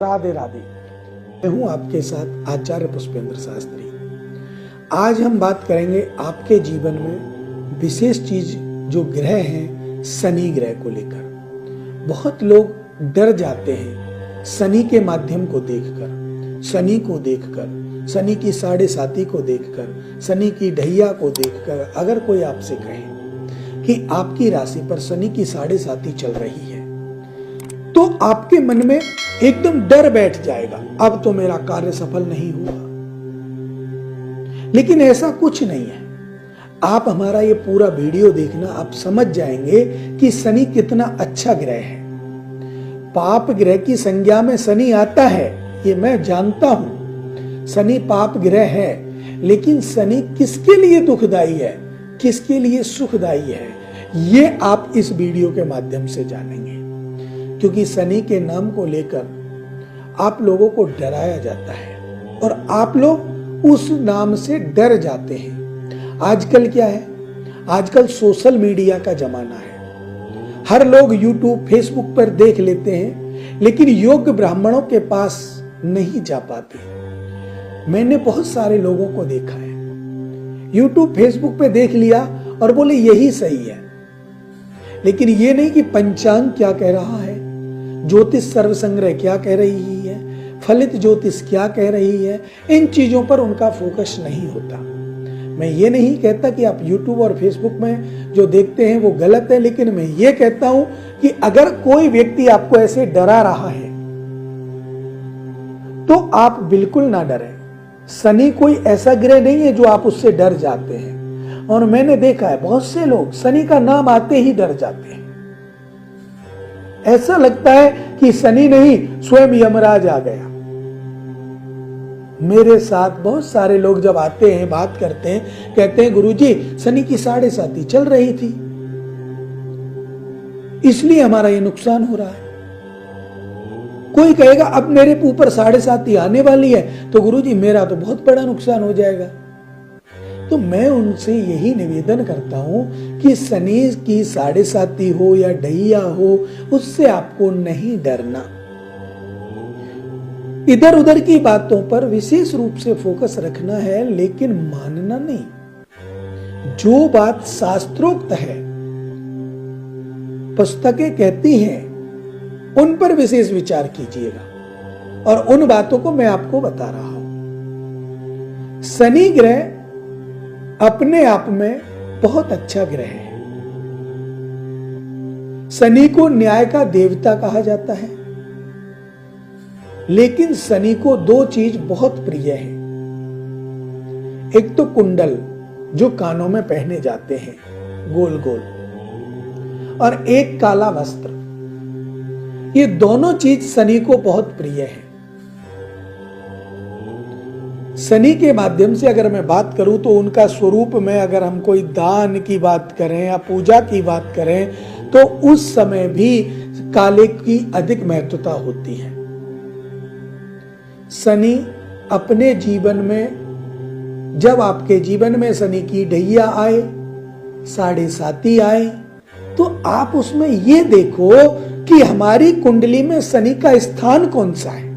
राधे राधे। मैं हूं आपके साथ आचार्य पुष्पेंद्र शास्त्री। आज हम बात करेंगे आपके जीवन में विशेष चीज जो ग्रह हैं शनि ग्रह को लेकर। बहुत लोग डर जाते हैं शनि के माध्यम को देखकर, शनि को देखकर, शनि की साढ़े साती को देखकर, शनि की ढैया को देखकर। अगर कोई आपसे कहे कि आपकी राशि पर शनि की साढ़े साती चल रही है तो आपके मन में एकदम डर बैठ जाएगा, अब तो मेरा कार्य सफल नहीं हुआ। लेकिन ऐसा कुछ नहीं है। आप हमारा ये पूरा वीडियो देखना, आप समझ जाएंगे कि शनि कितना अच्छा ग्रह है। पाप ग्रह की संज्ञा में शनि आता है, ये मैं जानता हूं। शनि पाप ग्रह है, लेकिन शनि किसके लिए दुखदाई है, किसके लिए सुखदाई है, ये आप इस वीडियो के माध्यम से जानेंगे। क्योंकि शनि के नाम को लेकर आप लोगों को डराया जाता है और आप लोग उस नाम से डर जाते हैं। आजकल क्या है, आजकल सोशल मीडिया का जमाना है। हर लोग यूट्यूब फेसबुक पर देख लेते हैं, लेकिन योग्य ब्राह्मणों के पास नहीं जा पाते। मैंने बहुत सारे लोगों को देखा है, यूट्यूब फेसबुक पे देख लिया और बोले यही सही है, लेकिन ये नहीं कि पंचांग क्या कह रहा है, ज्योतिष सर्व संग्रह क्या कह रही है, फलित ज्योतिष क्या कह रही है, इन चीजों पर उनका फोकस नहीं होता। मैं ये नहीं कहता कि आप यूट्यूब और फेसबुक में जो देखते हैं वो गलत है, लेकिन मैं ये कहता हूं कि अगर कोई व्यक्ति आपको ऐसे डरा रहा है तो आप बिल्कुल ना डरें। शनि कोई ऐसा ग्रह नहीं है जो आप उससे डर जाते हैं। और मैंने देखा है बहुत से लोग शनि का नाम आते ही डर जाते हैं। ऐसा लगता है कि शनि नहीं स्वयं यमराज आ गया। मेरे साथ बहुत सारे लोग जब आते हैं, बात करते हैं, कहते हैं गुरुजी शनि की साढ़े साती चल रही थी, इसलिए हमारा ये नुकसान हो रहा है। कोई कहेगा अब मेरे ऊपर साढ़े साती आने वाली है तो गुरुजी मेरा तो बहुत बड़ा नुकसान हो जाएगा। तो मैं उनसे यही निवेदन करता हूं कि शनि की साढ़े साती हो या ढैया हो, उससे आपको नहीं डरना। इधर उधर की बातों पर विशेष रूप से फोकस रखना है, लेकिन मानना नहीं। जो बात शास्त्रोक्त है, पुस्तकें कहती हैं, उन पर विशेष विचार कीजिएगा। और उन बातों को मैं आपको बता रहा हूं। शनि ग्रह अपने आप में बहुत अच्छा ग्रह है। शनि को न्याय का देवता कहा जाता है, लेकिन शनि को दो चीज बहुत प्रिय है। एक तो कुंडल जो कानों में पहने जाते हैं गोल गोल, और एक काला वस्त्र। ये दोनों चीज शनि को बहुत प्रिय है। शनि के माध्यम से अगर मैं बात करूं तो उनका स्वरूप में अगर हम कोई दान की बात करें या पूजा की बात करें तो उस समय भी काले की अधिक महत्वता होती है। शनि अपने जीवन में, जब आपके जीवन में शनि की ढैया आए, साढ़े साती आए, तो आप उसमें ये देखो कि हमारी कुंडली में शनि का स्थान कौन सा है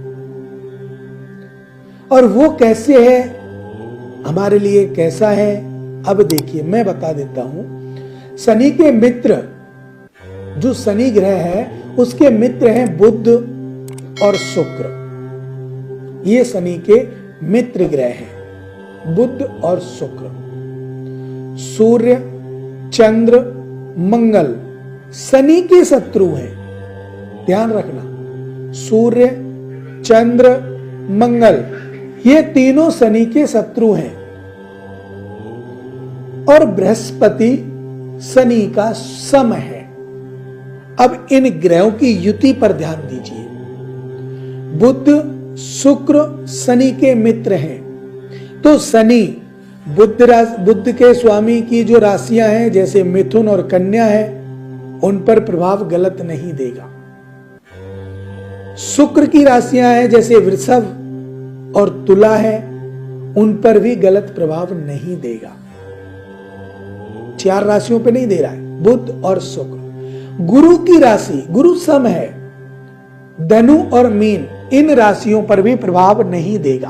और वो कैसे है, हमारे लिए कैसा है। अब देखिए मैं बता देता हूं। शनि के मित्र, जो शनि ग्रह है उसके मित्र हैं बुध और शुक्र। ये शनि के मित्र ग्रह हैं, बुध और शुक्र। सूर्य, चंद्र, मंगल शनि के शत्रु हैं, ध्यान रखना। सूर्य, चंद्र, मंगल ये तीनों शनि के शत्रु हैं। और बृहस्पति शनि का सम है। अब इन ग्रहों की युति पर ध्यान दीजिए। बुध, शुक्र शनि के मित्र हैं, तो शनि बुध के स्वामी की जो राशियां हैं जैसे मिथुन और कन्या है, उन पर प्रभाव गलत नहीं देगा। शुक्र की राशियां हैं जैसे वृषभ और तुला है, उन पर भी गलत प्रभाव नहीं देगा। 4 राशियों पे नहीं दे रहा है, बुध और शुक्र। गुरु की राशि, गुरु सम है, धनु और मीन इन राशियों पर भी प्रभाव नहीं देगा।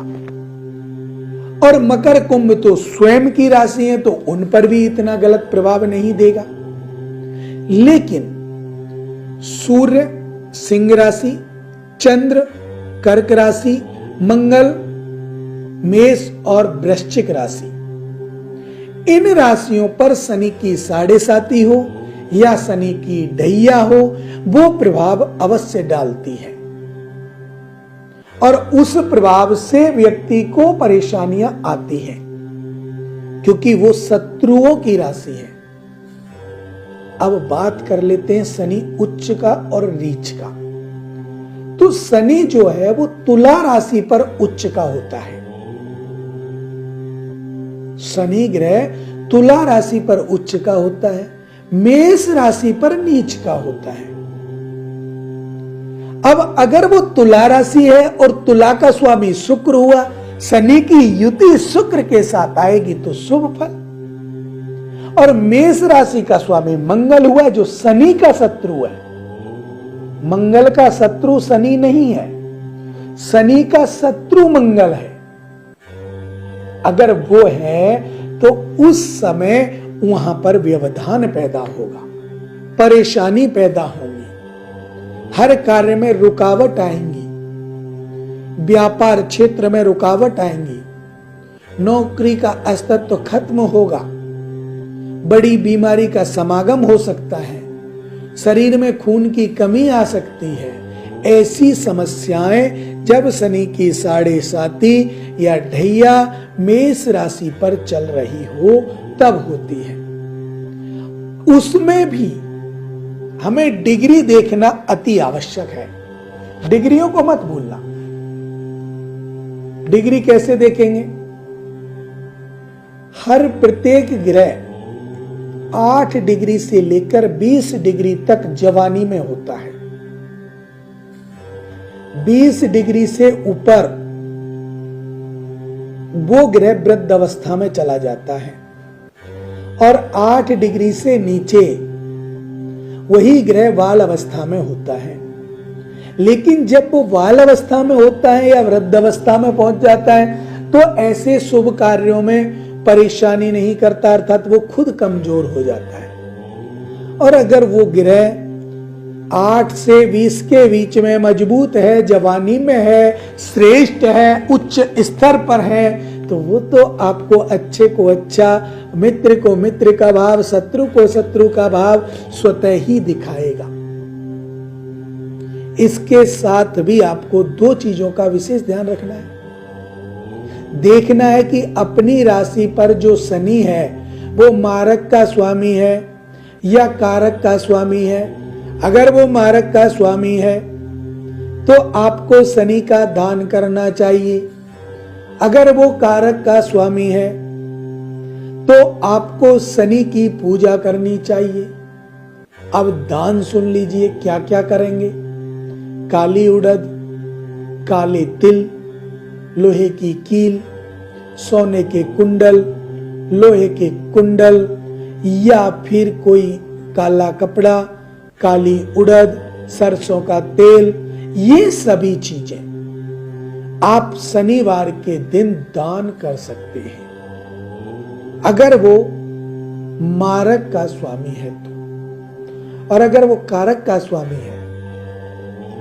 और मकर कुंभ तो स्वयं की राशि है, तो उन पर भी इतना गलत प्रभाव नहीं देगा। लेकिन सूर्य सिंह राशि, चंद्र कर्क राशि, मंगल मेष और वृश्चिक राशि, इन राशियों पर शनि की साढ़े साती हो या शनि की ढैया हो, वो प्रभाव अवश्य डालती है और उस प्रभाव से व्यक्ति को परेशानियां आती हैं, क्योंकि वो शत्रुओं की राशि है। अब बात कर लेते हैं शनि उच्च का और नीच का। तो शनि जो है वो तुला राशि पर उच्च का होता है। शनि ग्रह तुला राशि पर उच्च का होता है, मेष राशि पर नीच का होता है। अब अगर वो तुला राशि है और तुला का स्वामी शुक्र हुआ, शनि की युति शुक्र के साथ आएगी तो शुभ फल। और मेष राशि का स्वामी मंगल हुआ जो शनि का शत्रु है। मंगल का शत्रु शनि नहीं है, शनि का शत्रु मंगल है। अगर वो है तो उस समय वहां पर व्यवधान पैदा होगा, परेशानी पैदा होगी, हर कार्य में रुकावट आएंगी, व्यापार क्षेत्र में रुकावट आएंगी, नौकरी का अस्तित्व खत्म होगा, बड़ी बीमारी का समागम हो सकता है, शरीर में खून की कमी आ सकती है। ऐसी समस्याएं जब शनि की साढ़े साती या ढैया मेष राशि पर चल रही हो तब होती है। उसमें भी हमें डिग्री देखना अति आवश्यक है। डिग्रियों को मत भूलना। डिग्री कैसे देखेंगे? हर प्रत्येक ग्रह 8 डिग्री से लेकर 20 डिग्री तक जवानी में होता है। 20 डिग्री से ऊपर वो ग्रह वृद्ध अवस्था में चला जाता है और 8 डिग्री से नीचे वही ग्रह बाल अवस्था में होता है। लेकिन जब वो बाल अवस्था में होता है या वृद्ध अवस्था में पहुंच जाता है तो ऐसे शुभ कार्यों में परेशानी नहीं करता, अर्थात वो खुद कमजोर हो जाता है। और अगर वो ग्रह 8 से 20 के बीच में मजबूत है, जवानी में है, श्रेष्ठ है, उच्च स्तर पर है, तो वो तो आपको अच्छे को अच्छा, मित्र को मित्र का भाव, शत्रु को शत्रु का भाव स्वतः ही दिखाएगा। इसके साथ भी आपको 2 चीजों का विशेष ध्यान रखना है। देखना है कि अपनी राशि पर जो शनि है वो मारक का स्वामी है या कारक का स्वामी है। अगर वो मारक का स्वामी है तो आपको शनि का दान करना चाहिए। अगर वो कारक का स्वामी है तो आपको शनि की पूजा करनी चाहिए। अब दान सुन लीजिए क्या क्या करेंगे। काली उड़द, काले तिल, लोहे की कील, सोने के कुंडल, लोहे के कुंडल या फिर कोई काला कपड़ा, काली उड़द, सरसों का तेल, ये सभी चीजें आप शनिवार के दिन दान कर सकते हैं अगर वो मारक का स्वामी है तो। और अगर वो कारक का स्वामी है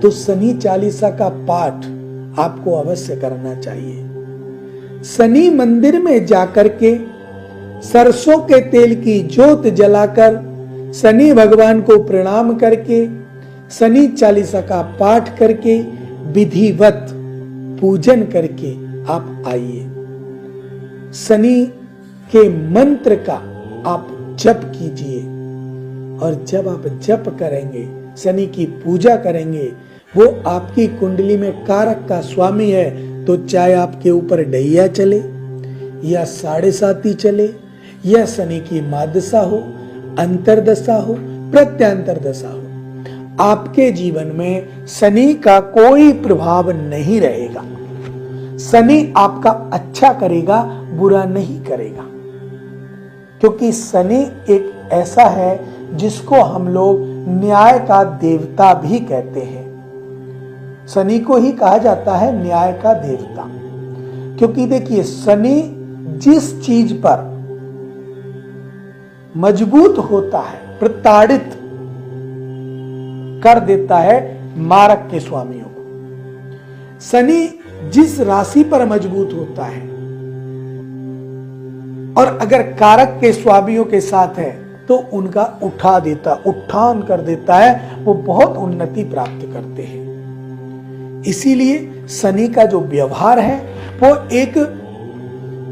तो शनि चालीसा का पाठ आपको अवश्य करना चाहिए। शनि मंदिर में जाकर के सरसों के तेल की ज्योत जलाकर शनि भगवान को प्रणाम करके शनि चालीसा का पाठ करके विधिवत पूजन करके आप आइए। शनि के मंत्र का आप जप कीजिए और जब आप जप करेंगे, शनि की पूजा करेंगे, वो आपकी कुंडली में कारक का स्वामी है, तो चाहे आपके ऊपर ढैया चले या साढ़े साती चले या शनि की मादशा हो, अंतरदशा हो, प्रत्यंतर दशा हो, आपके जीवन में शनि का कोई प्रभाव नहीं रहेगा। शनि आपका अच्छा करेगा, बुरा नहीं करेगा, क्योंकि शनि एक ऐसा है जिसको हम लोग न्याय का देवता भी कहते हैं। शनि को ही कहा जाता है न्याय का देवता, क्योंकि देखिए शनि जिस चीज पर मजबूत होता है प्रताड़ित कर देता है मारक के स्वामियों को। शनि जिस राशि पर मजबूत होता है और अगर कारक के स्वामियों के साथ है तो उनका उत्थान कर देता है, वो बहुत उन्नति प्राप्त करते हैं। इसीलिए शनि का जो व्यवहार है वो एक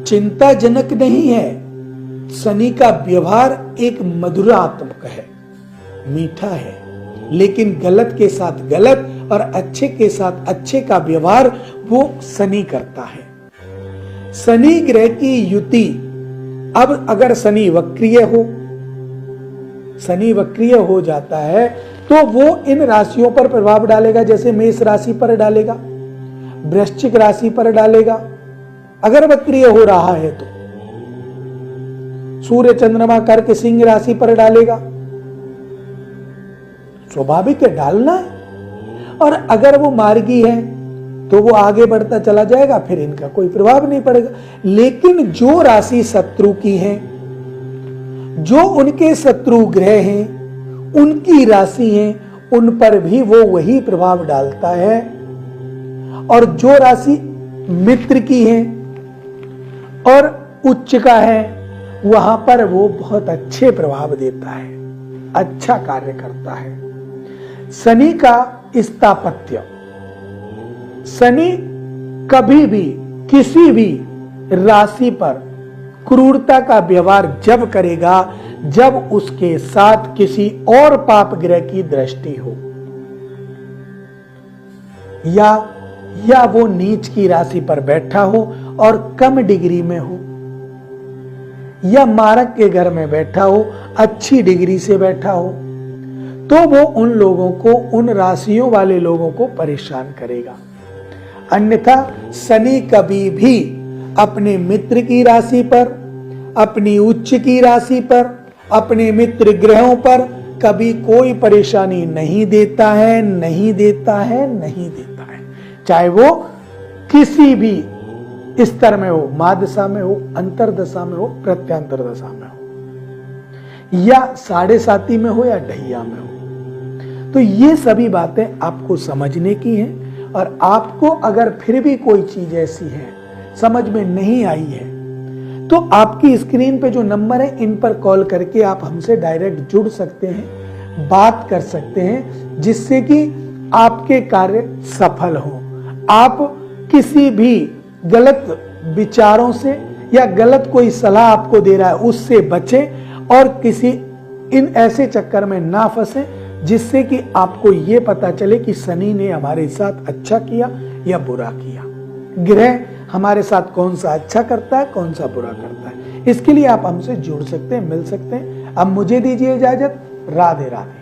चिंताजनक नहीं है। शनि का व्यवहार एक मधुरात्मक है, मीठा है, लेकिन गलत के साथ गलत और अच्छे के साथ अच्छे का व्यवहार वो शनि करता है। शनि ग्रह की युति, अब अगर शनि वक्रीय हो जाता है तो वो इन राशियों पर प्रभाव डालेगा, जैसे मेष राशि पर डालेगा, वृश्चिक राशि पर डालेगा। अगर वक्रीय हो रहा है तो सूर्य चंद्रमा कर्क सिंह राशि पर डालेगा, स्वाभाविक है डालना है। और अगर वो मार्गी है तो वो आगे बढ़ता चला जाएगा, फिर इनका कोई प्रभाव नहीं पड़ेगा। लेकिन जो राशि शत्रु की है, जो उनके शत्रु ग्रह हैं, उनकी राशि है, उन पर भी वो वही प्रभाव डालता है। और जो राशि मित्र की है और उच्च का है, वहां पर वो बहुत अच्छे प्रभाव देता है, अच्छा कार्य करता है। शनि का स्थापत्य, शनि कभी भी किसी भी राशि पर क्रूरता का व्यवहार जब करेगा जब उसके साथ किसी और पाप ग्रह की दृष्टि हो, या वो नीच की राशि पर बैठा हो और कम डिग्री में हो, या मारक के घर में बैठा हो, अच्छी डिग्री से बैठा हो, तो वो उन लोगों को, उन राशियों वाले लोगों को परेशान करेगा। अन्यथा शनि कभी भी अपने मित्र की राशि पर, अपनी उच्च की राशि पर, अपने मित्र ग्रहों पर कभी कोई परेशानी नहीं देता है, नहीं देता है, नहीं देता है। चाहे वो किसी भी स्तर में हो, महादशा में हो, अंतरदशा में हो, प्रत्यांतर दशा में हो, या साढ़े साती में हो, या ढैया में हो। तो ये सभी बातें आपको समझने की हैं। और आपको अगर फिर भी कोई चीज ऐसी है समझ में नहीं आई है तो आपकी स्क्रीन पे जो नंबर है इन पर कॉल करके आप हमसे डायरेक्ट जुड़ सकते हैं, बात कर सकते हैं, जिससे कि आपके कार्य सफल हो। आप किसी भी गलत विचारों से या गलत कोई सलाह आपको दे रहा है उससे बचें और किसी इन ऐसे चक्कर में ना फंसे जिससे कि आपको ये पता चले कि शनि ने हमारे साथ अच्छा किया या बुरा किया, ग्रह हमारे साथ कौन सा अच्छा करता है, कौन सा बुरा करता है। इसके लिए आप हमसे जुड़ सकते हैं, मिल सकते हैं। अब मुझे दीजिए इजाजत। राधे राधे।